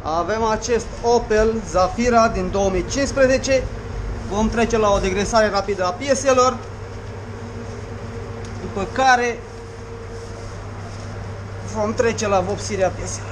Avem acest Opel Zafira din 2015. Vom trece la o degresare rapidă a pieselor, după care vom trece la vopsirea pieselor.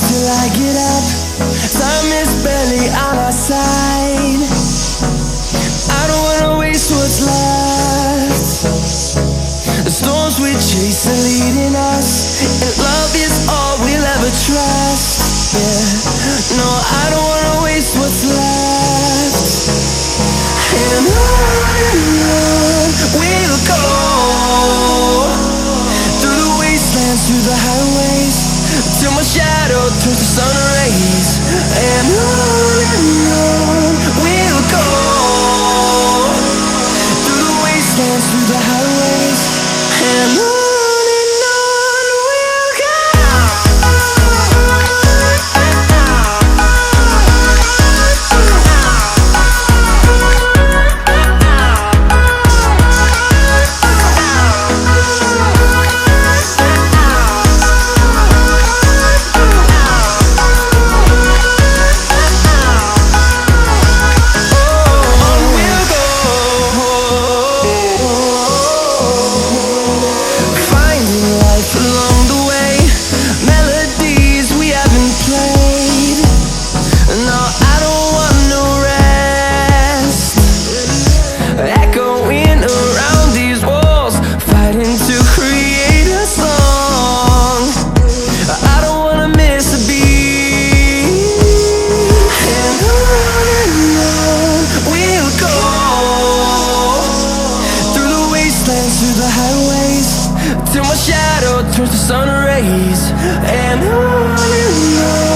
Till I get up, time is barely on our side. I don't wanna waste what's left. The storms we chase are leading us, and love is all we'll ever trust. Yeah, no, I don't wanna waste what's left. And on we'll go, through the wastelands, through the highways, till my shadow turns to sun rays. And on we'll go, through the wastelands, through the highways, and on we'll go. turns to sun rays. And on